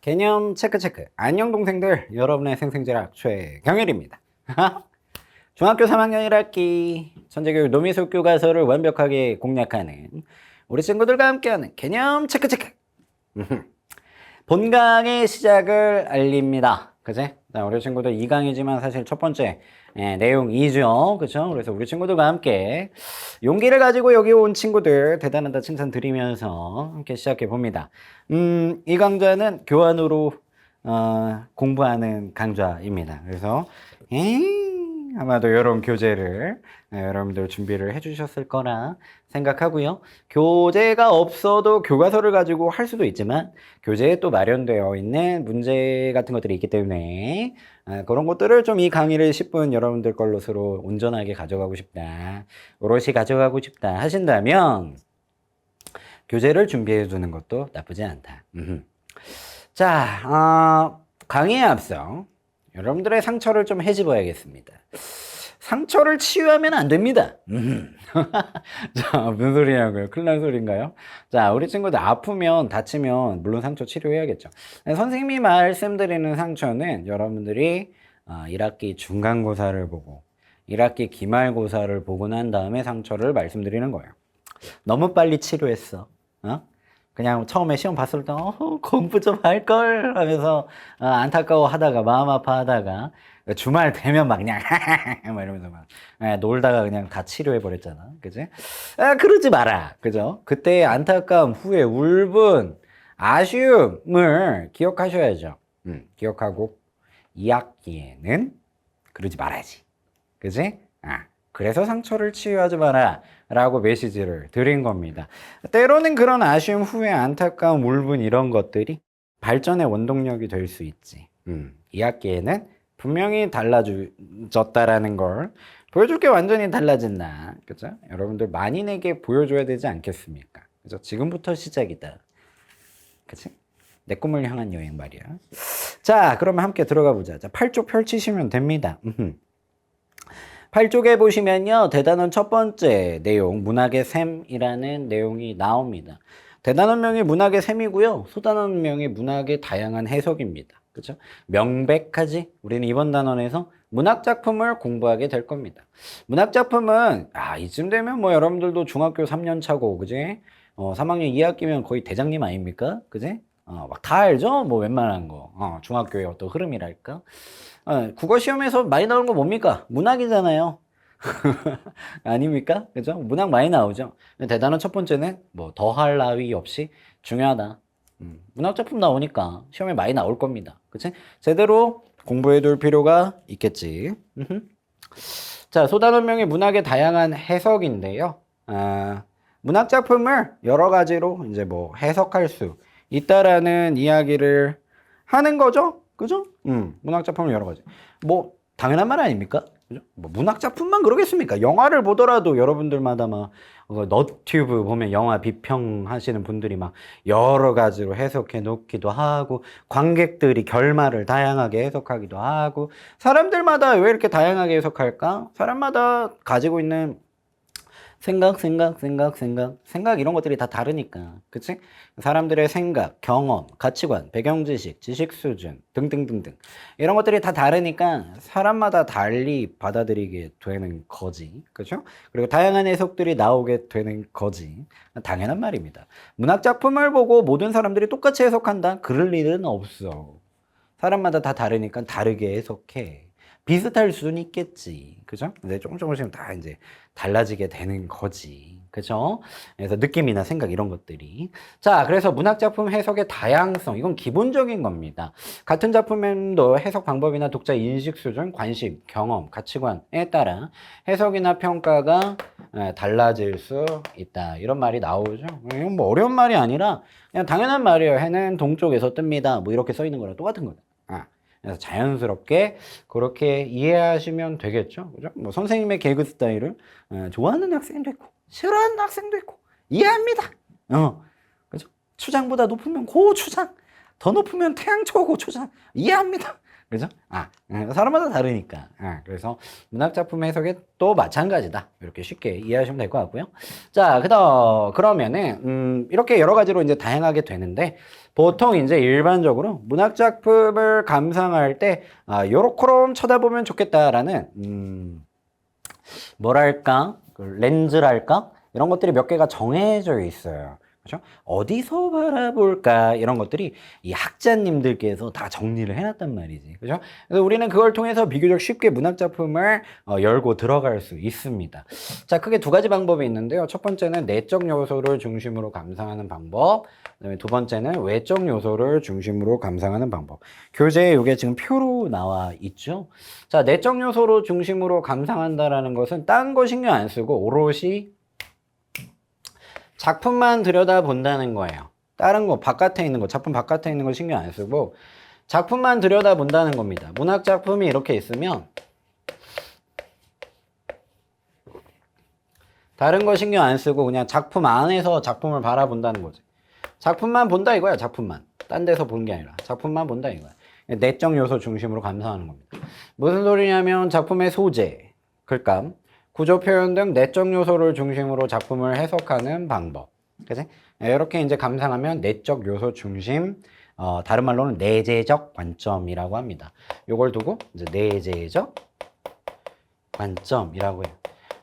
개념 체크. 안녕 동생들, 여러분의 생생지락 최경일입니다. 중학교 3학년 1학기 천재교육 노미숙 교과서를 완벽하게 공략하는 우리 친구들과 함께하는 개념 체크. 본강의 시작을 알립니다. 그치? 우리 친구들 2강이지만 사실 첫 번째 내용이죠. 그쵸? 그래서 우리 친구들과 함께 용기를 가지고 여기 온 친구들 대단하다 칭찬 드리면서 함께 시작해 봅니다. 이 강좌는 교환으로 공부하는 강좌입니다. 그래서 아마도 이런 교재를 여러분들 준비를 해주셨을 거라 생각하고요. 교재가 없어도 교과서를 가지고 할 수도 있지만 교재에 또 마련되어 있는 문제 같은 것들이 있기 때문에 그런 것들을 좀 이 강의를 10분 여러분들 걸로서로 온전하게 가져가고 싶다, 오롯이 가져가고 싶다 하신다면 교재를 상주해 두는 것도 나쁘지 않다. 자, 강의에 앞서 여러분들의 상처를 좀 헤집어야겠습니다. 상처를 치유하면 안 됩니다. 자, 무슨 소리냐고요? 큰일 난 소리인가요? 자, 우리 친구들 아프면, 다치면, 물론 상처 치료해야겠죠. 선생님이 말씀드리는 상처는 여러분들이 1학기 중간고사를 보고, 1학기 기말고사를 보고 난 다음에 상처를 말씀드리는 거예요. 너무 빨리 치료했어. 그냥 처음에 시험 봤을 때 공부 좀 할걸 하면서 안타까워 하다가 마음 아파하다가 주말 되면 막 그냥 막 이러면서 막 놀다가 그냥 다 치료해 버렸잖아. 그지? 그러지 마라. 그죠? 그때 안타까움, 후회, 울분, 아쉬움을 기억하셔야죠. 기억하고 2학기에는 그러지 말아야지. 그지? 그래서 상처를 치유하지 마라 라고 메시지를 드린 겁니다. 때로는 그런 아쉬움, 후회, 안타까움, 울분 이런 것들이 발전의 원동력이 될 수 있지. 2학기에는 분명히 달라졌다라는 걸 보여줄 게 완전히 달라진다. 그죠? 여러분들 만인에게 보여줘야 되지 않겠습니까? 그죠? 지금부터 시작이다. 그치? 내 꿈을 향한 여행 말이야. 자, 그러면 함께 들어가 보자. 자, 8쪽 펼치시면 됩니다. 8쪽에 보시면요, 대단원 첫 번째 내용, 문학의 셈이라는 내용이 나옵니다. 대단원명이 문학의 셈이고요, 소단원명이 문학의 다양한 해석입니다. 그렇죠? 명백하지? 우리는 이번 단원에서 문학작품을 공부하게 될 겁니다. 문학작품은, 이쯤 되면 뭐 여러분들도 중학교 3년 차고, 그지? 3학년 2학기면 거의 대장님 아닙니까? 그지? 막 다 알죠? 뭐 웬만한 거. 중학교의 어떤 흐름이랄까? 국어 시험에서 많이 나오는 거 뭡니까? 문학이잖아요. 아닙니까? 그죠? 문학 많이 나오죠. 대단한 첫 번째는 뭐 더할 나위 없이 중요하다. 문학 작품 나오니까 시험에 많이 나올 겁니다. 그치? 제대로 공부해 둘 필요가 있겠지. 자, 소단원명의 문학의 다양한 해석인데요. 문학 작품을 여러 가지로 이제 뭐 해석할 수 있다라는 이야기를 하는 거죠. 그죠? 문학 작품을 여러 가지. 뭐 당연한 말 아닙니까? 그죠? 뭐 문학 작품만 그러겠습니까? 영화를 보더라도 여러분들마다 막 너튜브 보면 영화 비평하시는 분들이 막 여러 가지로 해석해 놓기도 하고, 관객들이 결말을 다양하게 해석하기도 하고, 사람들마다 왜 이렇게 다양하게 해석할까? 사람마다 가지고 있는 생각 이런 것들이 다 다르니까. 그치? 사람들의 생각, 경험, 가치관, 배경지식, 지식 수준 등등등등 이런 것들이 다 다르니까 사람마다 달리 받아들이게 되는 거지. 그죠? 그리고 다양한 해석들이 나오게 되는 거지. 당연한 말입니다. 문학작품을 보고 모든 사람들이 똑같이 해석한다? 그럴 일은 없어. 사람마다 다 다르니까 다르게 해석해. 비슷할 수는 있겠지. 그죠? 근데 조금씩 다 이제 달라지게 되는 거지. 그죠? 그래서 느낌이나 생각 이런 것들이. 자, 그래서 문학작품 해석의 다양성. 이건 기본적인 겁니다. 같은 작품에도 해석 방법이나 독자 인식 수준, 관심, 경험, 가치관에 따라 해석이나 평가가 달라질 수 있다. 이런 말이 나오죠. 이건 뭐 어려운 말이 아니라 그냥 당연한 말이에요. 해는 동쪽에서 뜹니다. 뭐 이렇게 써 있는 거랑 똑같은 거다. 그래서 자연스럽게 그렇게 이해하시면 되겠죠. 그죠? 뭐 선생님의 개그 스타일을 좋아하는 학생도 있고 싫어하는 학생도 있고 이해합니다. 그죠? 추장보다 높으면 고추장, 더 높으면 태양초 고추장 이해합니다. 그죠? 사람마다 다르니까. 그래서 문학작품 해석이 또 마찬가지다. 이렇게 쉽게 이해하시면 될 것 같고요. 자, 그러면은, 이렇게 여러 가지로 이제 다양하게 되는데, 보통 이제 일반적으로 문학작품을 감상할 때, 요렇게 쳐다보면 좋겠다라는, 뭐랄까, 그 렌즈랄까? 이런 것들이 몇 개가 정해져 있어요. 그죠? 어디서 바라볼까? 이런 것들이 이 학자님들께서 다 정리를 해놨단 말이지. 그죠? 그래서 우리는 그걸 통해서 비교적 쉽게 문학작품을 열고 들어갈 수 있습니다. 자, 크게 두 가지 방법이 있는데요. 첫 번째는 내적 요소를 중심으로 감상하는 방법. 그다음에 두 번째는 외적 요소를 중심으로 감상하는 방법. 교재에 이게 지금 표로 나와 있죠. 자, 내적 요소로 중심으로 감상한다라는 것은 딴 거 신경 안 쓰고 오롯이 작품만 들여다본다는 거예요. 다른 거 바깥에 있는 거, 작품 바깥에 있는 거 신경 안 쓰고 작품만 들여다본다는 겁니다. 문학 작품이 이렇게 있으면 다른 거 신경 안 쓰고 그냥 작품 안에서 작품을 바라본다는 거지. 작품만 본다 이거야, 작품만. 딴 데서 보는 게 아니라 작품만 본다 이거야. 내적 요소 중심으로 감상하는 겁니다. 무슨 소리냐면 작품의 소재, 글감, 구조 표현 등 내적 요소를 중심으로 작품을 해석하는 방법. 그치? 이렇게 이제 감상하면 내적 요소 중심, 다른 말로는 내재적 관점이라고 합니다. 요걸 두고 이제 내재적 관점이라고 해요.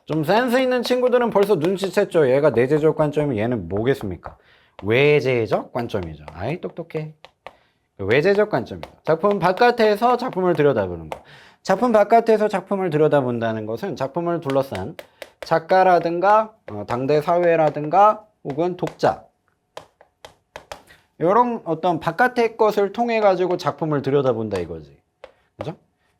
좀 센스 있는 친구들은 벌써 눈치챘죠. 얘가 내재적 관점이면 얘는 뭐겠습니까? 외재적 관점이죠. 아이, 똑똑해. 외재적 관점이죠. 작품 바깥에서 작품을 들여다보는 거. 작품 바깥에서 작품을 들여다본다는 것은 작품을 둘러싼 작가라든가 당대 사회라든가 혹은 독자 이런 어떤 바깥의 것을 통해 가지고 작품을 들여다본다 이거지. 그죠?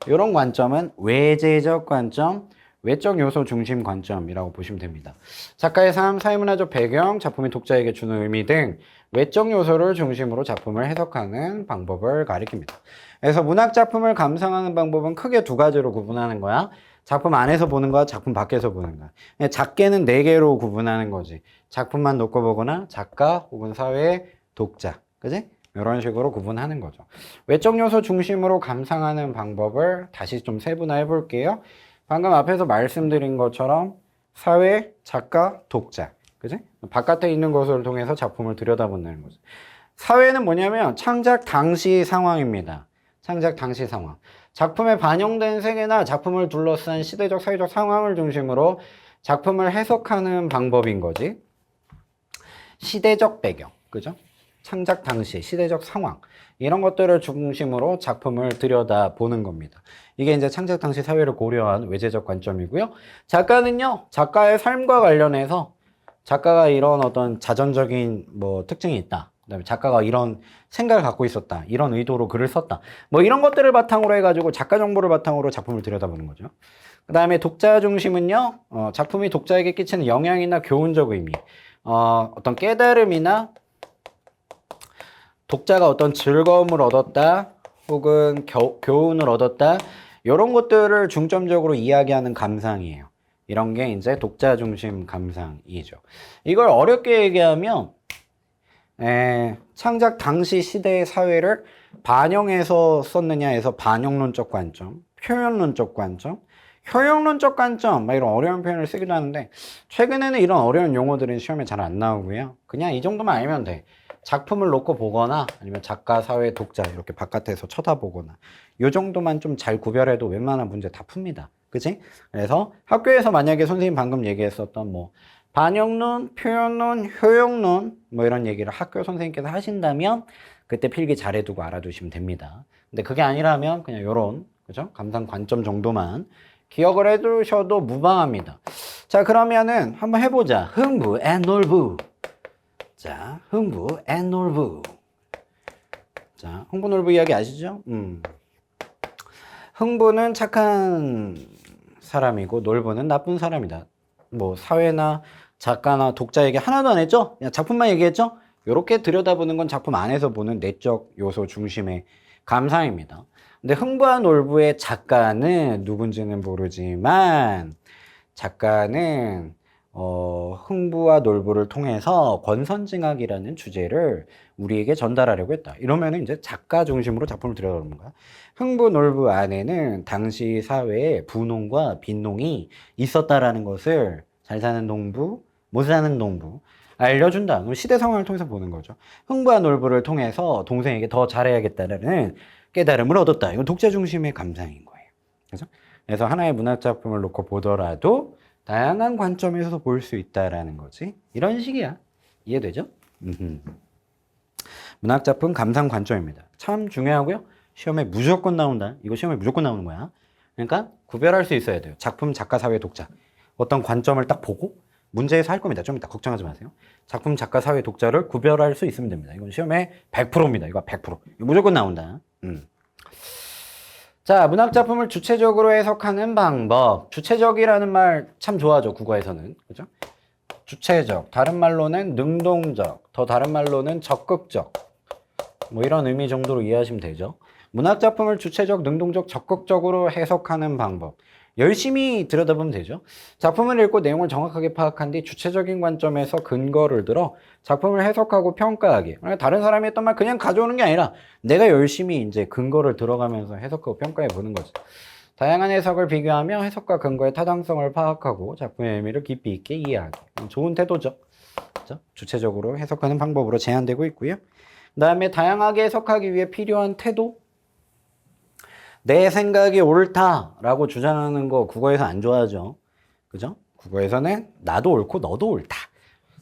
이런 관점은 외재적 관점, 외적 요소 중심 관점이라고 보시면 됩니다. 작가의 삶, 사회문화적 배경, 작품이 독자에게 주는 의미 등 외적 요소를 중심으로 작품을 해석하는 방법을 가리킵니다. 그래서 문학 작품을 감상하는 방법은 크게 두 가지로 구분하는 거야. 작품 안에서 보는 거야, 작품 밖에서 보는 거야. 작게는 네 개로 구분하는 거지. 작품만 놓고 보거나 작가 혹은 사회, 독자. 그지? 이런 식으로 구분하는 거죠. 외적 요소 중심으로 감상하는 방법을 다시 좀 세분화해 볼게요. 방금 앞에서 말씀드린 것처럼 사회, 작가, 독자. 그지? 바깥에 있는 것을 통해서 작품을 들여다본다는 거죠. 사회는 뭐냐면 창작 당시 상황입니다. 창작 당시 상황. 작품에 반영된 세계나 작품을 둘러싼 시대적, 사회적 상황을 중심으로 작품을 해석하는 방법인 거지. 시대적 배경, 그죠? 창작 당시, 시대적 상황. 이런 것들을 중심으로 작품을 들여다보는 겁니다. 이게 이제 창작 당시 사회를 고려한 외재적 관점이고요. 작가는요, 작가의 삶과 관련해서 작가가 이런 어떤 자전적인 뭐 특징이 있다. 그다음에 작가가 이런 생각을 갖고 있었다. 이런 의도로 글을 썼다. 뭐 이런 것들을 바탕으로 해가지고 작가 정보를 바탕으로 작품을 들여다보는 거죠. 그 다음에 독자 중심은요, 작품이 독자에게 끼치는 영향이나 교훈적 의미, 어떤 깨달음이나 독자가 어떤 즐거움을 얻었다, 혹은 교훈을 얻었다, 이런 것들을 중점적으로 이야기하는 감상이에요. 이런 게 이제 독자 중심 감상이죠. 이걸 어렵게 얘기하면 창작 당시 시대의 사회를 반영해서 썼느냐에서 반영론적 관점, 표현론적 관점, 효용론적 관점, 막 이런 어려운 표현을 쓰기도 하는데 최근에는 이런 어려운 용어들은 시험에 잘 안 나오고요. 그냥 이 정도만 알면 돼. 작품을 놓고 보거나 아니면 작가, 사회, 독자 이렇게 바깥에서 쳐다보거나 이 정도만 좀 잘 구별해도 웬만한 문제 다 풉니다. 그치? 그래서 학교에서 만약에 선생님 방금 얘기했었던 뭐 반영론, 표현론, 효용론 뭐 이런 얘기를 학교 선생님께서 하신다면 그때 필기 잘해두고 알아두시면 됩니다. 근데 그게 아니라면 그냥 요런 그죠? 감상 관점 정도만 기억을 해두셔도 무방합니다. 자, 그러면은 한번 해보자. 흥부 and 놀부. 자, 흥부 and 놀부. 자, 흥부 놀부 이야기 아시죠? 흥부는 착한 사람이고 놀부는 나쁜 사람이다. 뭐 사회나 작가나 독자 얘기 하나도 안 했죠? 그냥 작품만 얘기했죠? 이렇게 들여다보는 건 작품 안에서 보는 내적 요소 중심의 감상입니다. 근데 흥부와 놀부의 작가는 누군지는 모르지만 작가는 흥부와 놀부를 통해서 권선징악이라는 주제를 우리에게 전달하려고 했다. 이러면 이제 작가 중심으로 작품을 들여다보는 거야. 흥부, 놀부 안에는 당시 사회에 분홍과 빈농이 있었다라는 것을 잘 사는 농부, 못 사는 농부 알려준다. 그럼 시대 상황을 통해서 보는 거죠. 흥부와 놀부를 통해서 동생에게 더 잘해야겠다는 깨달음을 얻었다. 이건 독자 중심의 감상인 거예요. 그래서 하나의 문학 작품을 놓고 보더라도 다양한 관점에서 볼 수 있다라는 거지. 이런 식이야. 이해되죠? 문학 작품 감상 관점입니다. 참 중요하고요. 시험에 무조건 나온다. 이거 시험에 무조건 나오는 거야. 그러니까 구별할 수 있어야 돼요. 작품, 작가, 사회, 독자. 어떤 관점을 딱 보고 문제에서 할 겁니다. 좀 이따 걱정하지 마세요. 작품, 작가, 사회, 독자를 구별할 수 있으면 됩니다. 이건 시험에 100%입니다. 이거 100%. 이거 무조건 나온다. 자, 문학 작품을 주체적으로 해석하는 방법. 주체적이라는 말 참 좋아하죠, 국어에서는. 그죠? 주체적. 다른 말로는 능동적. 더 다른 말로는 적극적. 뭐 이런 의미 정도로 이해하시면 되죠. 문학 작품을 주체적, 능동적, 적극적으로 해석하는 방법. 열심히 들여다보면 되죠. 작품을 읽고 내용을 정확하게 파악한 뒤 주체적인 관점에서 근거를 들어 작품을 해석하고 평가하기. 다른 사람이 했던 말 그냥 가져오는 게 아니라 내가 열심히 이제 근거를 들어가면서 해석하고 평가해 보는 거죠. 다양한 해석을 비교하며 해석과 근거의 타당성을 파악하고 작품의 의미를 깊이 있게 이해하기. 좋은 태도죠. 그렇죠? 주체적으로 해석하는 방법으로 제한되고 있고요. 그 다음에 다양하게 해석하기 위해 필요한 태도. 내 생각이 옳다라고 주장하는 거 국어에서 안 좋아하죠. 그죠? 국어에서는 나도 옳고 너도 옳다.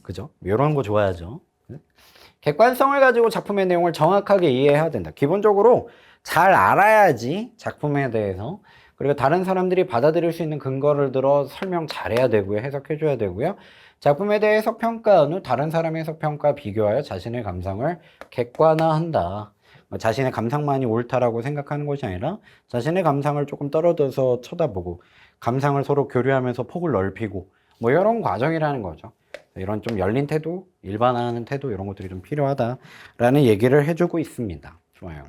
그죠? 이런 거 좋아하죠. 객관성을 가지고 작품의 내용을 정확하게 이해해야 된다. 기본적으로 잘 알아야지 작품에 대해서. 그리고 다른 사람들이 받아들일 수 있는 근거를 들어 설명 잘해야 되고요. 해석해줘야 되고요. 작품에 대해 해석 평가한 후 다른 사람의 해석 평가 비교하여 자신의 감상을 객관화한다. 자신의 감상만이 옳다라고 생각하는 것이 아니라 자신의 감상을 조금 떨어져서 쳐다보고 감상을 서로 교류하면서 폭을 넓히고 뭐 이런 과정이라는 거죠. 이런 좀 열린 태도, 일반화하는 태도 이런 것들이 좀 필요하다라는 얘기를 해주고 있습니다. 좋아요.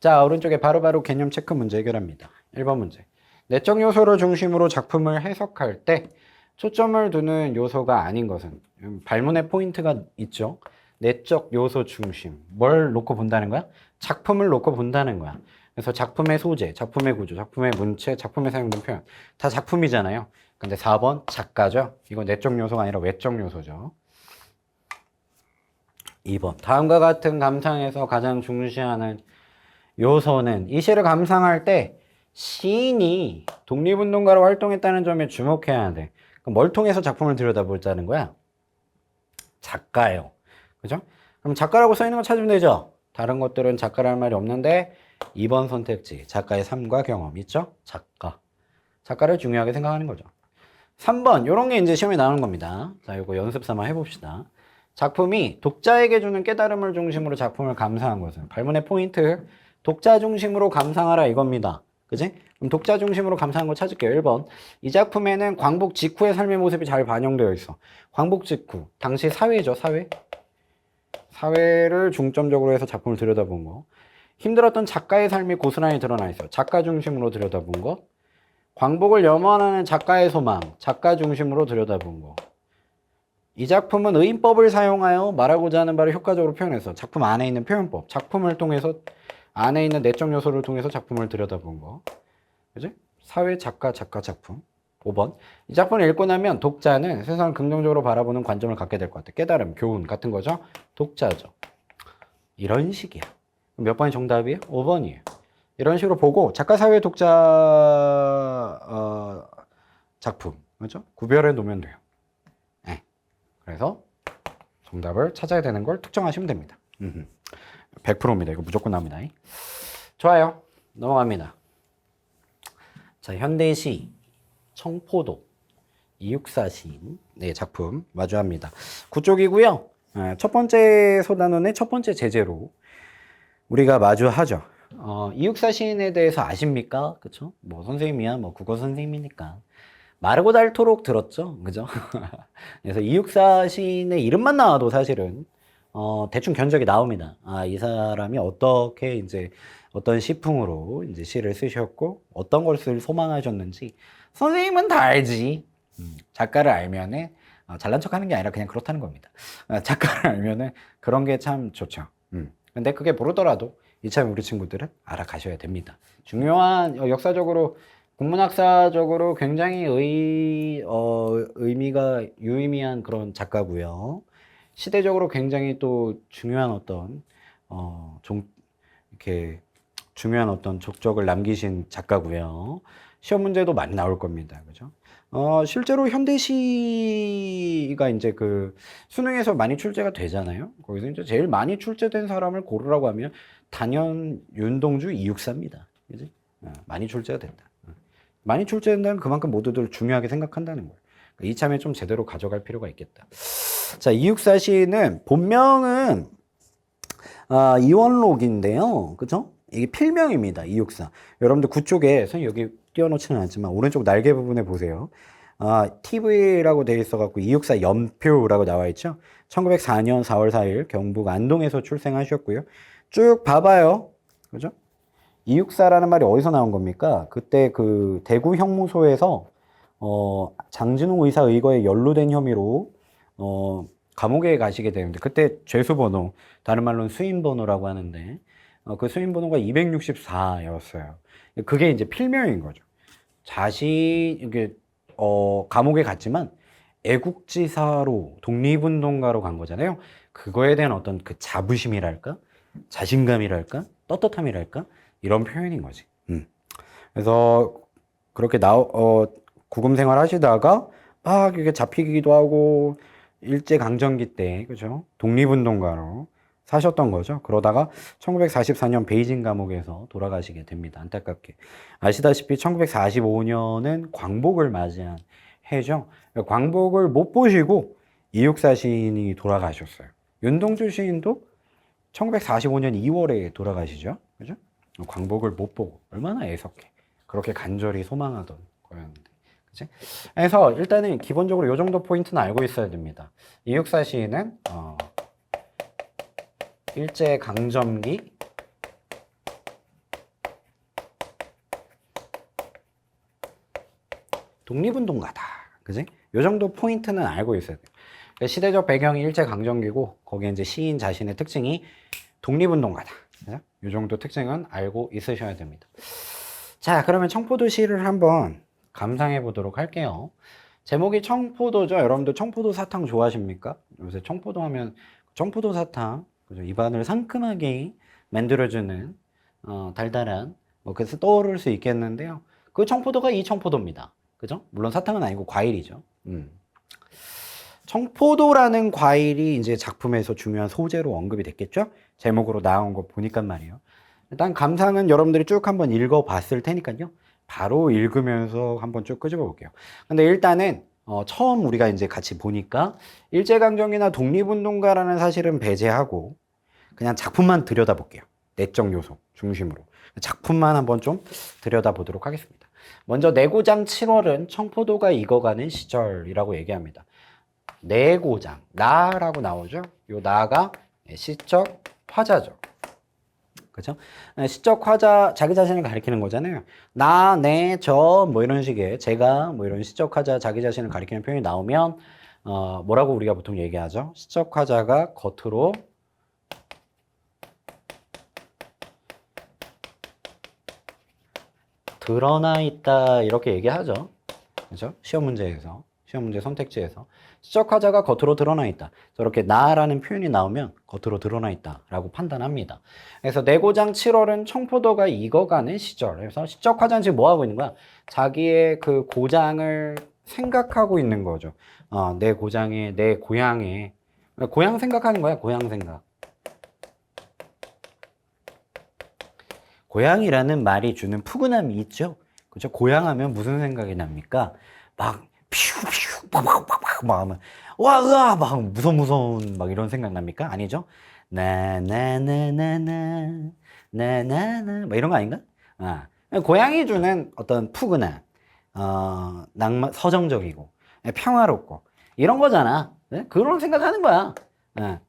자, 오른쪽에 바로바로 개념 체크 문제 해결합니다. 1번 문제. 내적 요소를 중심으로 작품을 해석할 때 초점을 두는 요소가 아닌 것은 발문의 포인트가 있죠. 내적 요소 중심. 뭘 놓고 본다는 거야? 작품을 놓고 본다는 거야. 그래서 작품의 소재, 작품의 구조, 작품의 문체, 작품에 사용된 표현 다 작품이잖아요. 근데 4번 작가죠. 이거 내적 요소가 아니라 외적 요소죠. 2번 다음과 같은 감상에서 가장 중시하는 요소는 이 시를 감상할 때 시인이 독립운동가로 활동했다는 점에 주목해야 돼. 그럼 뭘 통해서 작품을 들여다보자는 거야? 작가예요. 그죠? 그럼 작가라고 써 있는 거 찾으면 되죠? 다른 것들은 작가라는 말이 없는데 2번 선택지 작가의 삶과 경험 있죠? 작가를 중요하게 생각하는 거죠. 3번 요런 게 이제 시험에 나오는 겁니다. 자, 요거 연습 삼아 해봅시다. 작품이 독자에게 주는 깨달음을 중심으로 작품을 감상한 것은 발문의 포인트 독자 중심으로 감상하라 이겁니다. 그지? 그럼 독자 중심으로 감상한 거 찾을게요. 1번. 이 작품에는 광복 직후의 삶의 모습이 잘 반영되어 있어. 광복 직후. 당시 사회죠, 사회. 사회를 중점적으로 해서 작품을 들여다본 거. 힘들었던 작가의 삶이 고스란히 드러나 있어. 작가 중심으로 들여다본 거. 광복을 염원하는 작가의 소망. 작가 중심으로 들여다본 거. 이 작품은 의인법을 사용하여 말하고자 하는 바를 효과적으로 표현해서 작품 안에 있는 표현법. 작품을 통해서 안에 있는 내적 요소를 통해서 작품을 들여다본 거. 그지? 사회, 작가, 작품. 5번. 이 작품을 읽고 나면 독자는 세상을 긍정적으로 바라보는 관점을 갖게 될 것 같아. 깨달음, 교훈 같은 거죠. 독자죠. 이런 식이야. 몇 번이 정답이에요? 5번이에요. 이런 식으로 보고 작가, 사회, 독자 작품. 그렇죠? 구별해 놓으면 돼요. 네. 그래서 정답을 찾아야 되는 걸 특정하시면 됩니다. 100%입니다. 이거 무조건 나옵니다. 좋아요. 넘어갑니다. 자, 현대시 청포도 이육사 시인 네, 작품 마주합니다. 9쪽이고요. 첫 번째 소단원의 첫 번째 제재로 우리가 마주하죠. 이육사 시인에 대해서 아십니까? 그쵸? 뭐 선생님이야, 뭐 국어 선생님이니까 마르고 닳도록 들었죠, 그죠? 그래서 이육사 시인의 이름만 나와도 사실은 대충 견적이 나옵니다. 아, 이 사람이 어떻게 이제 어떤 시풍으로 이제 시를 쓰셨고 어떤 것을 소망하셨는지 선생님은 다 알지. 작가를 알면은 잘난 척하는 게 아니라 그냥 그렇다는 겁니다. 작가를 알면은 그런 게 참 좋죠. 근데 그게 모르더라도 이참에 우리 친구들은 알아가셔야 됩니다. 중요한 역사적으로 국문학사적으로 굉장히 의미가 유의미한 그런 작가고요. 시대적으로 굉장히 또 중요한 어떤 이렇게 중요한 어떤 족적을 남기신 작가고요. 시험 문제도 많이 나올 겁니다. 그죠? 실제로 현대시가 이제 그 수능에서 많이 출제가 되잖아요. 거기서 이제 제일 많이 출제된 사람을 고르라고 하면 단연 윤동주 이육사입니다. 그지? 많이 출제가 된다. 많이 출제된다면 그만큼 모두들 중요하게 생각한다는 거예요. 그러니까 이참에 좀 제대로 가져갈 필요가 있겠다. 자, 이육사 시는 본명은 이원록인데요. 그죠? 이게 필명입니다. 이육사. 여러분들 구쪽에, 선생님 여기 띄워놓지는 않지만 오른쪽 날개 부분에 보세요. TV라고 되어 있어갖고 이육사 연표라고 나와 있죠. 1904년 4월 4일 경북 안동에서 출생하셨고요. 쭉 봐봐요. 그죠? 이육사라는 말이 어디서 나온 겁니까? 그때 그 대구 형무소에서 장진웅 의사 의거에 연루된 혐의로 감옥에 가시게 되는데 그때 죄수번호, 다른 말로는 수임번호라고 하는데 그 수임번호가 264였어요. 그게 이제 필명인 거죠. 이게 감옥에 갔지만 애국지사로 독립운동가로 간 거잖아요. 그거에 대한 어떤 그 자부심이랄까, 자신감이랄까, 떳떳함이랄까 이런 표현인 거지. 그래서 그렇게 구금 생활 하시다가 막 이렇게 잡히기도 하고 일제강점기 때 그죠? 독립운동가로 사셨던 거죠. 그러다가 1944년 베이징 감옥에서 돌아가시게 됩니다. 안타깝게. 아시다시피 1945년은 광복을 맞이한 해죠. 광복을 못 보시고 이육사 시인이 돌아가셨어요. 윤동주 시인도 1945년 2월에 돌아가시죠. 그죠? 광복을 못 보고 얼마나 애석해. 그렇게 간절히 소망하던 거였는데. 그치? 그래서 일단은 기본적으로 이 정도 포인트는 알고 있어야 됩니다. 이육사 시인은 일제강점기 독립운동가다. 그지? 요 정도 포인트는 알고 있어야 돼요. 그러니까 시대적 배경이 일제강점기고 거기에 이제 시인 자신의 특징이 독립운동가다. 그죠? 요 정도 특징은 알고 있으셔야 됩니다. 자, 그러면 청포도 시를 한번 감상해 보도록 할게요. 제목이 청포도죠. 여러분들 청포도 사탕 좋아하십니까? 요새 청포도 하면 청포도 사탕, 그죠? 입안을 상큼하게 만들어주는 달달한 그래서 떠오를 수 있겠는데요. 그 청포도가 이 청포도입니다. 그죠? 물론 사탕은 아니고 과일이죠. 청포도라는 과일이 이제 작품에서 중요한 소재로 언급이 됐겠죠? 제목으로 나온 거 보니까 말이에요. 일단 감상은 여러분들이 쭉 한번 읽어봤을 테니까요. 바로 읽으면서 한번 쭉 끄집어 볼게요. 근데 일단은 처음 우리가 이제 같이 보니까 일제강점기나 독립운동가라는 사실은 배제하고 그냥 작품만 들여다볼게요. 내적 요소 중심으로. 작품만 한번 좀 들여다보도록 하겠습니다. 먼저 내고장 7월은 청포도가 익어가는 시절이라고 얘기합니다. 내고장, 나라고 나오죠. 요 나가 시적 화자죠. 그죠? 시적 화자, 자기 자신을 가리키는 거잖아요. 나, 내, 저, 뭐 이런 식의 제가, 뭐 이런 시적 화자, 자기 자신을 가리키는 표현이 나오면, 뭐라고 우리가 보통 얘기하죠? 시적 화자가 겉으로 드러나 있다, 이렇게 얘기하죠. 그죠? 시험 문제에서, 시험 문제 선택지에서. 시적 화자가 겉으로 드러나 있다. 저렇게 나라는 표현이 나오면 겉으로 드러나 있다라고 판단합니다. 그래서 내고장 7월은 청포도가 익어가는 시절. 그래서 시적 화자는 지금 뭐 하고 있는 거야? 자기의 그 고장을 생각하고 있는 거죠. 내 고장에, 내 고향에. 고향 생각하는 거야, 고향 생각. 고향이라는 말이 주는 푸근함이 있죠. 그죠? 고향하면 무슨 생각이 납니까? 막 피우피우 팍팍팍팍 막 하면 와 으아 막 무서운 막 이런 생각 납니까? 아니죠? 나나나나나 나나나 막 이런 거 아닌가? 고향이 주는 어떤 푸근함, 낭만, 서정적이고 평화롭고 이런 거잖아. 네? 그런 생각하는 거야.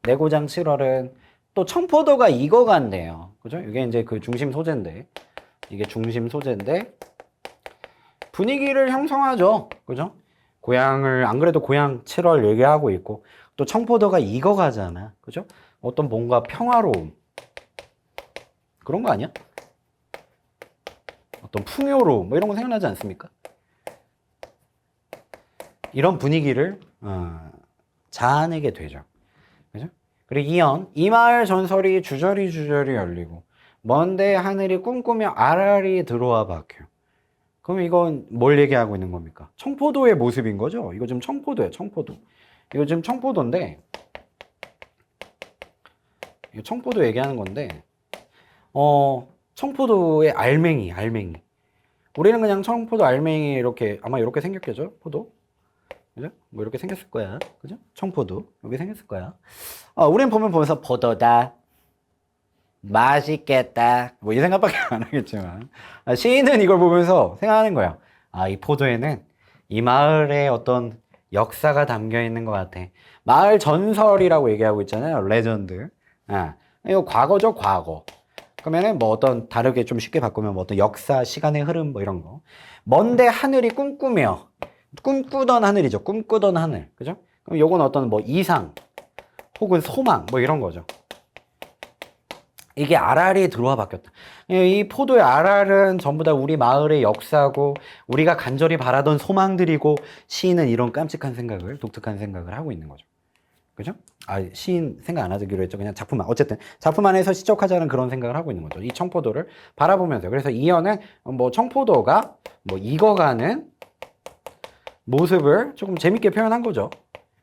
내고장 7월은 또 청포도가 익어간대요. 그죠? 이게 이제 그 중심 소재인데 이게 중심 소재인데 분위기를 형성하죠. 그죠? 고향을 안 그래도 고향 7월 얘기하고 있고 또 청포도가 익어가잖아. 그죠? 어떤 뭔가 평화로움 그런 거 아니야? 어떤 풍요로움 뭐 이런 거 생각나지 않습니까? 이런 분위기를 자아내게 되죠. 그죠? 그리고 이연 이 마을 전설이 주저리 주저리 열리고 먼데 하늘이 꿈꾸며 알알이 들어와 박혀. 그럼 이건 뭘 얘기하고 있는 겁니까? 청포도의 모습인 거죠? 이거 지금 청포도예요, 청포도. 이거 지금 청포도인데, 이거 청포도 얘기하는 건데, 청포도의 알맹이, 알맹이. 우리는 그냥 청포도 알맹이 이렇게, 아마 이렇게 생겼겠죠? 포도? 그죠? 뭐 이렇게 생겼을 거야. 그죠? 청포도. 여기 생겼을 거야. 우린 보면서 포도다. 맛있겠다. 뭐 이 생각밖에 안 하겠지만. 시인은 이걸 보면서 생각하는 거예요. 이 포도에는 이 마을의 어떤 역사가 담겨 있는 것 같아. 마을 전설이라고 얘기하고 있잖아요. 레전드. 이거 과거죠, 과거. 그러면은 뭐 어떤 다르게 좀 쉽게 바꾸면 뭐 어떤 역사, 시간의 흐름 뭐 이런 거. 먼데 하늘이 꿈꾸며. 꿈꾸던 하늘이죠. 꿈꾸던 하늘. 그죠? 그럼 요건 어떤 뭐 이상 혹은 소망 뭐 이런 거죠. 이게 알알이 들어와 바뀌었다. 이 포도의 알알은 전부 다 우리 마을의 역사고 우리가 간절히 바라던 소망들이고 시인은 이런 깜찍한 생각을 독특한 생각을 하고 있는 거죠. 그죠? 시인 생각 안 하기로 했죠. 그냥 작품만. 어쨌든 작품 안에서 시적하자는 그런 생각을 하고 있는 거죠. 이 청포도를 바라보면서. 그래서 이연은 뭐 청포도가 뭐 익어가는 모습을 조금 재밌게 표현한 거죠.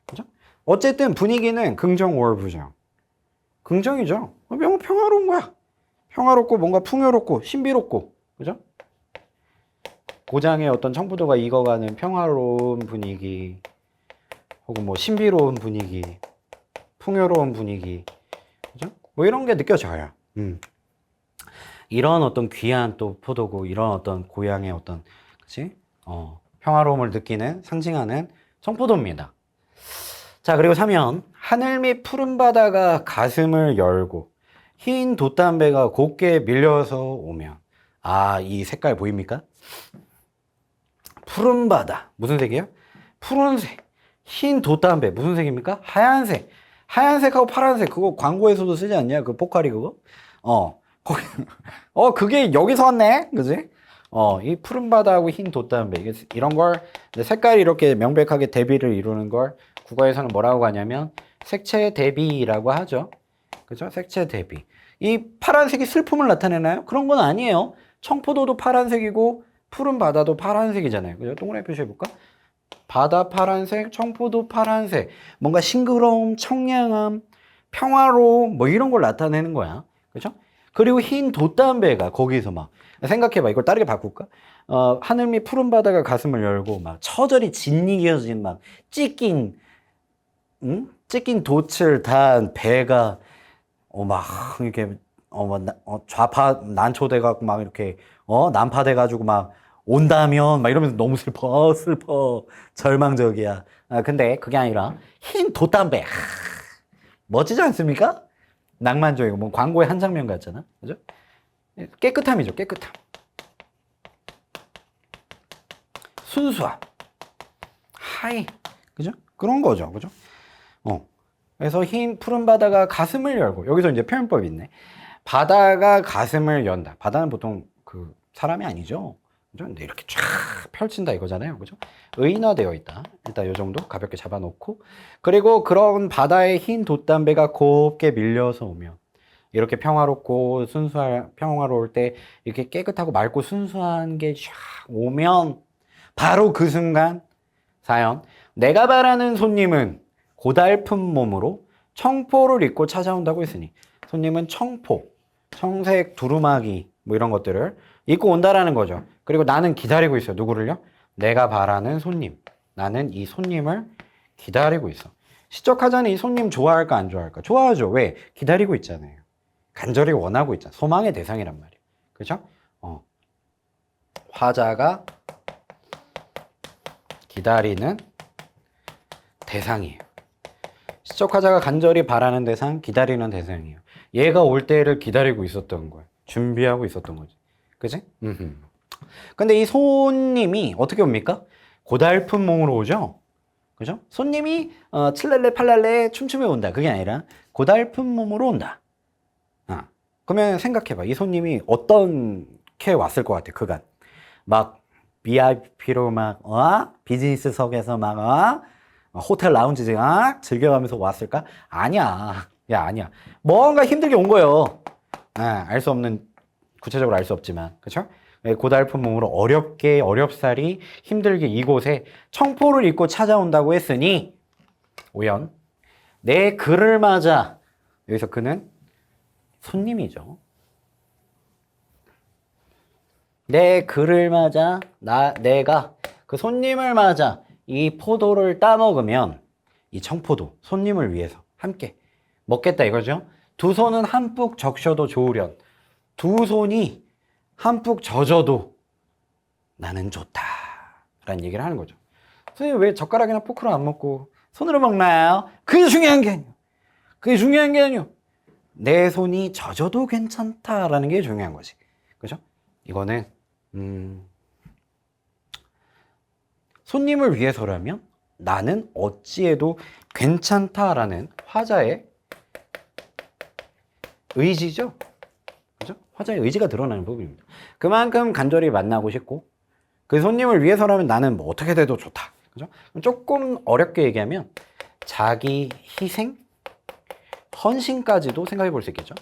그죠? 어쨌든 분위기는 긍정 or 부정. 긍정이죠. 너무 평화로운 거야. 평화롭고 뭔가 풍요롭고 신비롭고. 그죠? 고장의 어떤 청포도가 익어가는 평화로운 분위기 혹은 뭐 신비로운 분위기 풍요로운 분위기. 그죠? 뭐 이런 게 느껴져요. 이런 어떤 귀한 또 포도고 이런 어떤 고향의 어떤 그치? 평화로움을 느끼는 상징하는 청포도입니다. 자, 그리고 3연 하늘 밑 푸른 바다가 가슴을 열고 흰 돛담배가 곱게 밀려서 오면 이 색깔 보입니까? 푸른 바다 무슨 색이에요? 푸른색. 흰 돛담배 무슨 색입니까? 하얀색. 하얀색하고 파란색 그거 광고에서도 쓰지 않냐? 그 포카리 그거? 거기 그게 여기서 왔네. 그지? 이 푸른 바다하고 흰 돛담배 이런 걸 색깔이 이렇게 명백하게 대비를 이루는 걸 국어에서는 뭐라고 하냐면 색채 대비라고 하죠. 그죠? 색채 대비. 이 파란색이 슬픔을 나타내나요? 그런 건 아니에요. 청포도도 파란색이고 푸른 바다도 파란색이잖아요. 그죠? 동그라미 표시해볼까? 바다 파란색, 청포도 파란색. 뭔가 싱그러움, 청량함, 평화로움 뭐 이런 걸 나타내는 거야. 그죠? 그리고 흰 돛담배가 거기서 막 생각해봐. 이걸 다르게 바꿀까? 하늘 밑 푸른 바다가 가슴을 열고 막 처절히 짓이겨진 막 찢긴 찢긴 돛을 단 배가 막 이렇게 좌파 난초돼갖고 막 이렇게 난파돼가지고 막 온다면 막 이러면서 너무 슬퍼 절망적이야. 근데 그게 아니라 흰 돛담배 멋지지 않습니까? 낭만적이고 뭐 광고의 한 장면 같잖아. 그죠? 깨끗함이죠. 깨끗함. 순수함. 하이. 그죠? 그런 거죠. 그죠? 그래서 흰 푸른 바다가 가슴을 열고 여기서 이제 표현법이 있네. 바다가 가슴을 연다. 바다는 보통 그 사람이 아니죠. 그죠? 근데 이렇게 쫙 펼친다 이거잖아요. 그죠? 의인화되어 있다. 일단 이 정도 가볍게 잡아놓고 그리고 그런 바다의 흰 돛담배가 곱게 밀려서 오면 이렇게 평화롭고 평화로울 때 이렇게 깨끗하고 맑고 순수한 게 쫙 오면 바로 그 순간 사연 내가 바라는 손님은 고달픈 몸으로 청포를 입고 찾아온다고 했으니 손님은 청포, 청색 두루마기 뭐 이런 것들을 입고 온다라는 거죠. 그리고 나는 기다리고 있어요. 누구를요? 내가 바라는 손님. 나는 이 손님을 기다리고 있어. 시적하자는 이 손님 좋아할까 안 좋아할까? 좋아하죠. 왜? 기다리고 있잖아요. 간절히 원하고 있잖아. 소망의 대상이란 말이에요. 그죠? 화자가 기다리는 대상이에요. 시적화자가 간절히 바라는 대상, 기다리는 대상이에요. 얘가 올 때를 기다리고 있었던 거예요. 준비하고 있었던 거지. 그지? 근데 이 손님이 어떻게 옵니까? 고달픈 몸으로 오죠. 그죠? 손님이 칠랄레 팔랄레 춤추며 온다. 그게 아니라 고달픈 몸으로 온다. 그러면 생각해봐. 이 손님이 어떻게 왔을 것 같아, 그간. 막 VIP로 막 비즈니스석에서 막 호텔 라운지 즐겨가면서 왔을까? 아니야. 야, 아니야. 뭔가 힘들게 온 거예요. 알 수 없는, 구체적으로 알 수 없지만, 그렇죠? 고달픈 몸으로 어렵게 어렵사리 힘들게 이곳에 청포를 입고 찾아온다고 했으니 오연 내 그를 맞아. 여기서 그는 손님이죠. 내 그를 맞아 내가 그 손님을 맞아 이 포도를 따먹으면 이 청포도 손님을 위해서 함께 먹겠다 이거죠. 두 손은 한뿍 적셔도 좋으련 두 손이 한뿍 젖어도 나는 좋다 라는 얘기를 하는 거죠. 선생님 왜 젓가락이나 포크로 안 먹고 손으로 먹나요? 그게 중요한 게 아니에요. 그게 중요한 게 아니에요. 내 손이 젖어도 괜찮다라는 게 중요한 거지. 그죠? 이거는 손님을 위해서라면 나는 어찌해도 괜찮다라는 화자의 의지죠. 그죠? 화자의 의지가 드러나는 부분입니다. 그만큼 간절히 만나고 싶고 그 손님을 위해서라면 나는 뭐 어떻게 돼도 좋다. 그죠? 조금 어렵게 얘기하면 자기 희생, 헌신까지도 생각해 볼 수 있겠죠.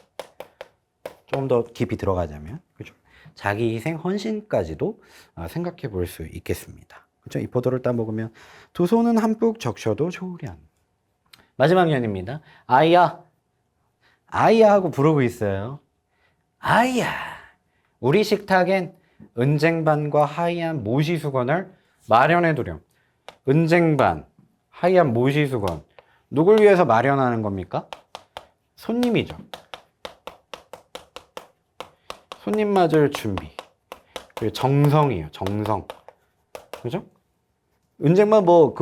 좀 더 깊이 들어가자면 그죠? 자기 희생, 헌신까지도 생각해 볼 수 있겠습니다. 그죠? 이 포도를 따먹으면 두 손은 한뿍 적셔도 좋으련. 마지막 연입니다. 아이야, 아이야 하고 부르고 있어요. 아이야, 우리 식탁엔 은쟁반과 하얀 모시수건을 마련해 두렴. 은쟁반, 하얀 모시수건 누굴 위해서 마련하는 겁니까? 손님이죠. 손님 맞을 준비. 그리고 정성이에요. 정성. 그죠? 은쟁반 뭐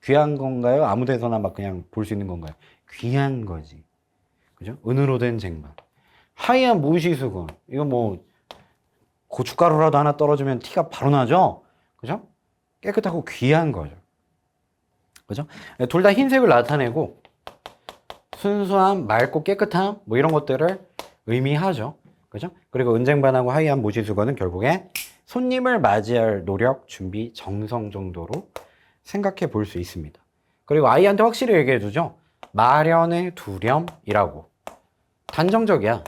귀한 건가요? 아무 데서나 막 그냥 볼 수 있는 건가요? 귀한 거지. 그죠? 은으로 된 쟁반. 하얀 모시수건. 이거 뭐 고춧가루라도 하나 떨어지면 티가 바로 나죠? 그죠? 깨끗하고 귀한 거죠. 그죠? 둘 다 흰색을 나타내고 순수함, 맑고 깨끗함 뭐 이런 것들을 의미하죠. 그죠? 그리고 은쟁반하고 하얀 모시수건은 결국에 손님을 맞이할 노력, 준비, 정성 정도로 생각해 볼 수 있습니다. 그리고 아이한테 확실히 얘기해 주죠. 마련해 두렴이라고. 단정적이야.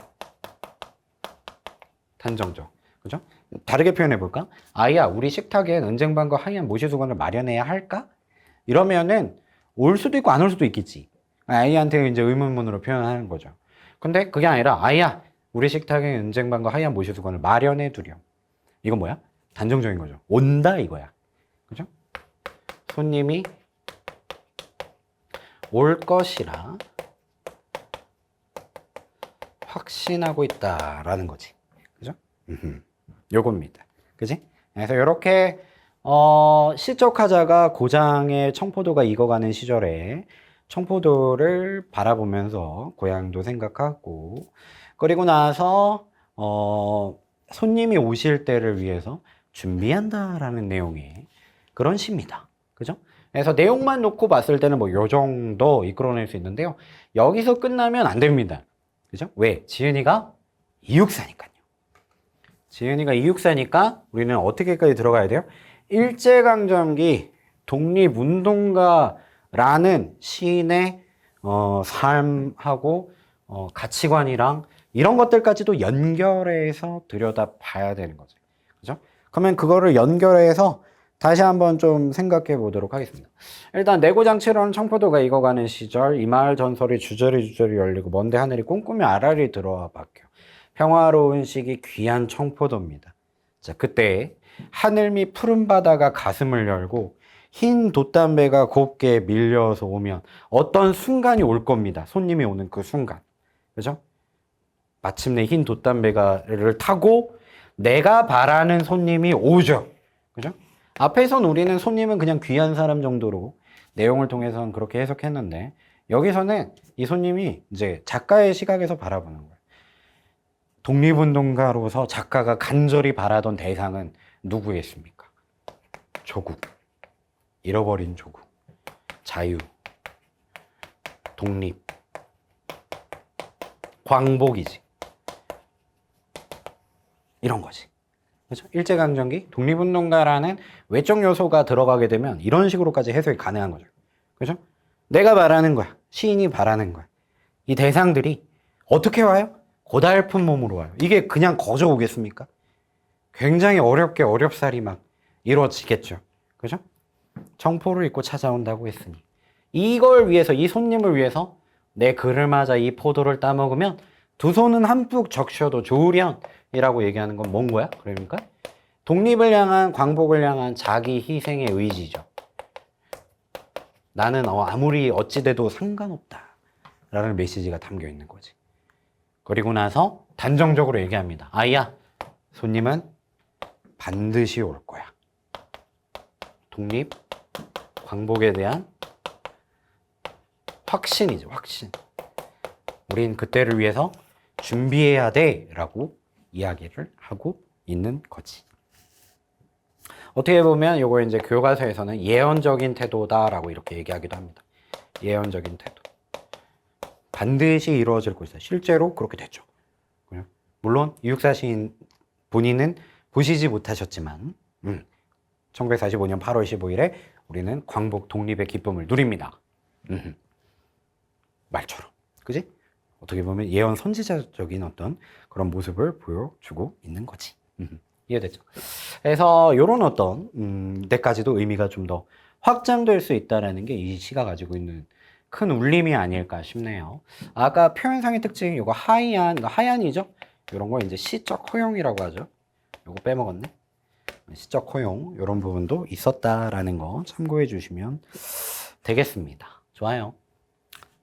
단정적. 그죠? 다르게 표현해 볼까? 아이야, 우리 식탁엔 은쟁반과 하얀 모시수건을 마련해야 할까? 이러면은 올 수도 있고 안 올 수도 있겠지. 아이한테 이제 의문문으로 표현하는 거죠. 근데 그게 아니라 아이야, 우리 식탁엔 은쟁반과 하얀 모시수건을 마련해 두렴. 이건 뭐야? 단정적인 거죠. 온다 이거야. 그죠? 손님이 올 것이라 확신하고 있다라는 거지. 그죠? 요겁니다. 그지? 그래서 이렇게 시적 화자가 고장의 청포도가 익어가는 시절에 청포도를 바라보면서 고향도 생각하고 그리고 나서 손님이 오실 때를 위해서 준비한다라는 내용의 그런 시입니다. 그죠? 그래서 내용만 놓고 봤을 때는 뭐 요 정도 이끌어낼 수 있는데요. 여기서 끝나면 안 됩니다. 그죠? 왜? 지은이가 이육사니까요. 지은이가 이육사니까 우리는 어떻게까지 들어가야 돼요? 일제강점기 독립운동가라는 시인의 삶하고 가치관이랑 이런 것들까지도 연결해서 들여다 봐야 되는 거죠. 그죠? 그러면 그거를 연결해서 다시 한번 좀 생각해 보도록 하겠습니다. 일단 내고장 7원 청포도가 익어가는 시절 이 마을 전설이 주저리 열리고 먼데 하늘이 꿈꾸며 아라리 들어와 박혀 평화로운 시기 귀한 청포도입니다. 자, 그때 하늘 밑 푸른 바다가 가슴을 열고 흰 돛담배가 곱게 밀려서 오면 어떤 순간이 올 겁니다. 손님이 오는 그 순간. 그죠? 마침내 흰 돛담배를 타고 내가 바라는 손님이 오죠. 그죠? 앞에선 우리는 손님은 그냥 귀한 사람 정도로 내용을 통해서는 그렇게 해석했는데 여기서는 이 손님이 이제 작가의 시각에서 바라보는 거예요. 독립운동가로서 작가가 간절히 바라던 대상은 누구겠습니까? 조국. 잃어버린 조국, 자유, 독립, 광복이지. 이런 거지. 그렇죠? 일제강점기, 독립운동가라는 외적 요소가 들어가게 되면 이런 식으로까지 해석이 가능한 거죠. 그렇죠? 내가 말하는 거야. 시인이 바라는 거야. 이 대상들이 어떻게 와요? 고달픈 몸으로 와요. 이게 그냥 거저 오겠습니까? 굉장히 어렵게 어렵사리 막 이루어지겠죠. 그죠? 청포를 입고 찾아온다고 했으니 이걸 위해서, 이 손님을 위해서 내 글을 맞아 이 포도를 따먹으면 두 손은 한뿍 적셔도 좋으련이라고 얘기하는 건 뭔 거야? 그러니까 독립을 향한, 광복을 향한 자기 희생의 의지죠. 나는 아무리 어찌돼도 상관없다 라는 메시지가 담겨 있는 거지. 그리고 나서 단정적으로 얘기합니다. 아이야, 손님은 반드시 올 거야. 독립, 광복에 대한 확신이죠, 확신. 우린 그때를 위해서 준비해야 돼 라고 이야기를 하고 있는 거지. 어떻게 보면 이거 이제 교과서에서는 예언적인 태도다라고 이렇게 얘기하기도 합니다. 예언적인 태도. 반드시 이루어질 것이다. 실제로 그렇게 됐죠. 물론 이육사 시인 본인은 보시지 못하셨지만 1945년 8월 15일에 우리는 광복 독립의 기쁨을 누립니다. 말처럼. 그지? 어떻게 보면 예언 선지자적인 어떤 그런 모습을 보여주고 있는 거지. 이해됐죠? 그래서 이런 어떤 데까지도 의미가 좀 더 확장될 수 있다는 게 이 시가 가지고 있는 큰 울림이 아닐까 싶네요. 아까 표현상의 특징, 이거 하얀이죠? 이런 거 이제 시적 허용이라고 하죠. 이거 빼먹었네. 시적 허용, 이런 부분도 있었다라는 거 참고해 주시면 되겠습니다. 좋아요.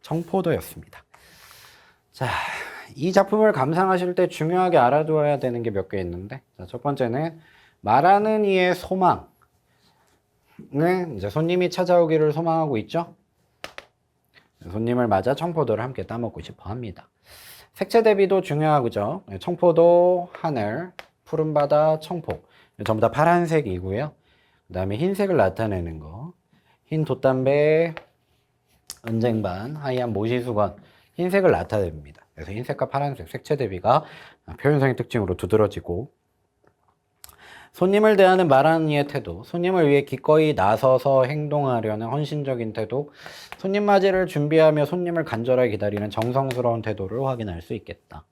청포도였습니다. 자, 이 작품을 감상하실 때 중요하게 알아두어야 되는 게 몇 개 있는데, 자, 첫 번째는 말하는 이의 소망은 이제 손님이 찾아오기를 소망하고 있죠. 손님을 맞아 청포도를 함께 따먹고 싶어 합니다. 색채 대비도 중요하죠. 청포도, 하늘, 푸른 바다, 청포. 전부 다 파란색이고요. 그 다음에 흰색을 나타내는 거. 흰 돛담배, 은쟁반, 하얀 모시수건. 흰색을 나타냅니다. 그래서 흰색과 파란색 색채 대비가 표현상의 특징으로 두드러지고, 손님을 대하는 말하는 이의 태도, 손님을 위해 기꺼이 나서서 행동하려는 헌신적인 태도, 손님 맞이를 준비하며 손님을 간절하게 기다리는 정성스러운 태도를 확인할 수 있겠다.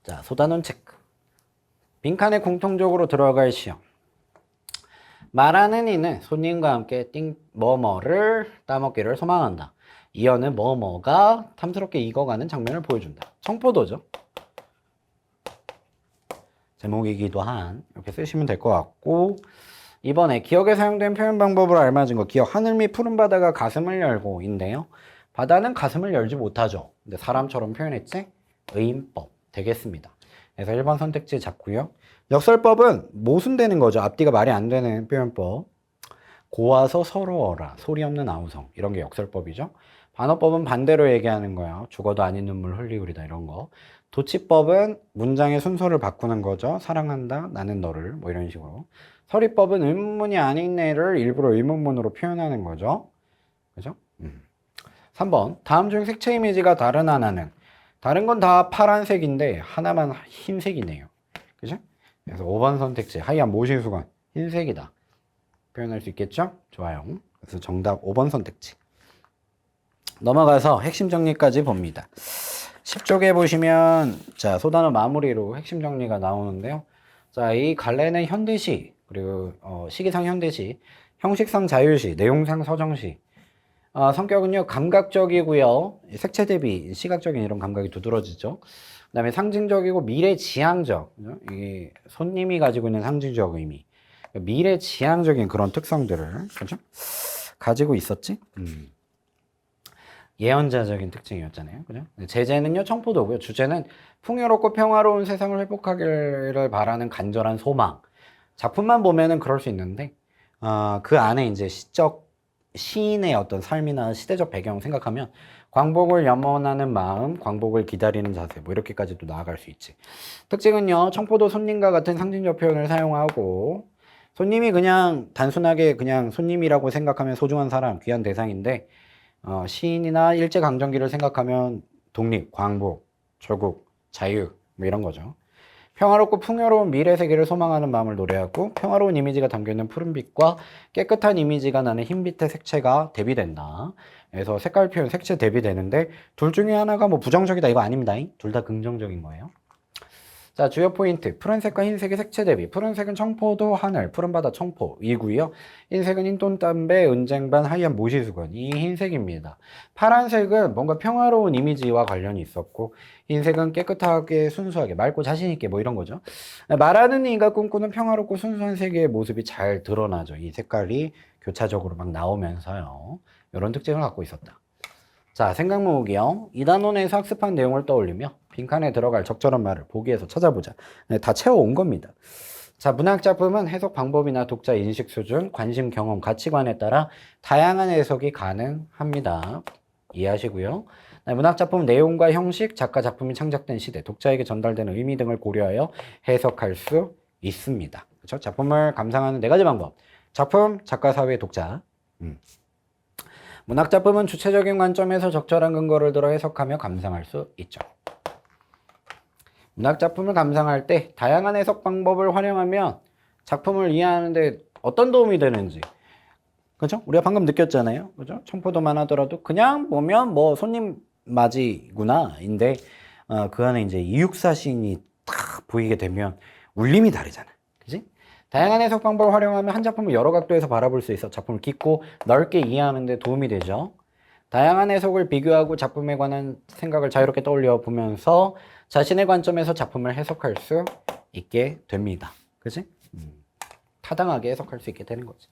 자, 소단원 체크. 빈칸에 공통적으로 들어갈 시험. 말하는 이는 손님과 함께 뭐뭐를 따먹기를 소망한다. 이어는 뭐뭐가 탐스럽게 익어가는 장면을 보여준다. 청포도죠. 제목이기도 한, 이렇게 쓰시면 될 것 같고, 이번에 기억에 사용된 표현 방법으로 알맞은 거, 기억, 하늘 및 푸른 바다가 가슴을 열고 인데요. 바다는 가슴을 열지 못하죠. 근데 사람처럼 표현했지? 의인법 되겠습니다. 그래서 1번 선택지 잡고요. 역설법은 모순되는 거죠. 앞뒤가 말이 안 되는 표현법. 고와서 서러워라, 소리 없는 아우성, 이런 게 역설법이죠. 반어법은 반대로 얘기하는 거예요. 죽어도 아닌 눈물 흘리우리다, 이런 거. 도치법은 문장의 순서를 바꾸는 거죠. 사랑한다, 나는 너를, 뭐 이런 식으로. 서리법은 의문문이 아닌 애를 일부러 의문문으로 표현하는 거죠. 그죠? 3번, 다음 중 색채 이미지가 다른 하나는, 다른 건 다 파란색인데 하나만 흰색이네요. 그죠? 그래서 5번 선택지, 하얀 모시수건, 흰색이다. 표현할 수 있겠죠? 좋아요. 그래서 정답 5번 선택지. 넘어가서 핵심 정리까지 봅니다. 10쪽에 보시면, 자, 소단어 마무리로 핵심 정리가 나오는데요. 자, 이 갈래는 현대시, 그리고 시기상 현대시, 형식상 자유시, 내용상 서정시. 성격은요, 감각적이고요. 색채 대비 시각적인 이런 감각이 두드러지죠. 그 다음에 상징적이고 미래지향적. 이게 손님이 가지고 있는 상징적 의미. 미래지향적인 그런 특성들을, 그죠? 가지고 있었지? 예언자적인 특징이었잖아요. 그죠? 제재는요, 청포도고요. 주제는 풍요롭고 평화로운 세상을 회복하기를 바라는 간절한 소망. 작품만 보면은 그럴 수 있는데, 그 안에 이제 시인의 어떤 삶이나 시대적 배경 생각하면, 광복을 염원하는 마음, 광복을 기다리는 자세, 뭐 이렇게까지도 나아갈 수 있지. 특징은요, 청포도 손님과 같은 상징적 표현을 사용하고, 손님이 그냥 단순하게 그냥 손님이라고 생각하면 소중한 사람, 귀한 대상인데 시인이나 일제강점기를 생각하면 독립, 광복, 조국, 자유 뭐 이런 거죠. 평화롭고 풍요로운 미래 세계를 소망하는 마음을 노래하고 평화로운 이미지가 담겨있는 푸른빛과 깨끗한 이미지가 나는 흰빛의 색채가 대비된다. 그래서 색깔 표현, 색채 대비되는데 둘 중에 하나가 뭐 부정적이다 이거 아닙니다. 둘 다 긍정적인 거예요. 자, 주요 포인트. 푸른색과 흰색의 색채 대비. 푸른색은 청포도 하늘, 푸른 바다 청포 이고요. 흰색은 흰돈 담배, 은쟁반, 하얀 모시수건. 이 흰색입니다. 파란색은 뭔가 평화로운 이미지와 관련이 있었고, 흰색은 깨끗하게, 순수하게, 맑고 자신있게 뭐 이런 거죠. 말하는 이가 꿈꾸는 평화롭고 순수한 세계의 모습이 잘 드러나죠. 이 색깔이 교차적으로 막 나오면서요. 이런 특징을 갖고 있었다. 자, 생각 모으기요. 이 단원에서 학습한 내용을 떠올리며 빈칸에 들어갈 적절한 말을 보기에서 찾아보자. 네, 다 채워온 겁니다. 자, 문학작품은 해석 방법이나 독자 인식 수준, 관심, 경험, 가치관에 따라 다양한 해석이 가능합니다. 이해하시고요. 네, 문학작품 내용과 형식, 작가 작품이 창작된 시대, 독자에게 전달되는 의미 등을 고려하여 해석할 수 있습니다. 그렇죠? 작품을 감상하는 네 가지 방법. 작품, 작가, 사회, 독자. 문학작품은 주체적인 관점에서 적절한 근거를 들어 해석하며 감상할 수 있죠. 문학작품을 감상할 때 다양한 해석 방법을 활용하면 작품을 이해하는 데 어떤 도움이 되는지, 그죠? 우리가 방금 느꼈잖아요. 그죠? 청포도만 하더라도 그냥 보면 뭐 손님 맞이구나 인데 그 안에 이제 이육사 시인이 딱 보이게 되면 울림이 다르잖아. 그지? 다양한 해석 방법을 활용하면 한 작품을 여러 각도에서 바라볼 수 있어 작품을 깊고 넓게 이해하는 데 도움이 되죠. 다양한 해석을 비교하고 작품에 관한 생각을 자유롭게 떠올려 보면서 자신의 관점에서 작품을 해석할 수 있게 됩니다. 그치? 타당하게 해석할 수 있게 되는 거지.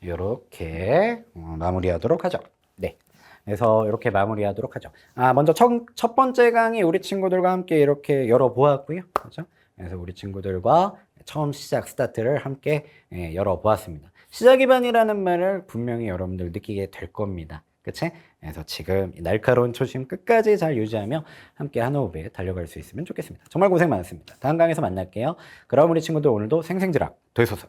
이렇게 마무리하도록 하죠. 네. 그래서 이렇게 마무리하도록 하죠. 먼저 첫 번째 강의 우리 친구들과 함께 이렇게 열어보았고요. 그렇죠? 그래서 우리 친구들과 처음 시작 스타트를 함께 열어보았습니다. 시작 기반이라는 말을 분명히 여러분들 느끼게 될 겁니다. 그치? 그래서 지금 날카로운 초심 끝까지 잘 유지하며 함께 한 호흡에 달려갈 수 있으면 좋겠습니다. 정말 고생 많았습니다. 다음 강에서 만날게요. 그럼 우리 친구들 오늘도 생생지락 되소서.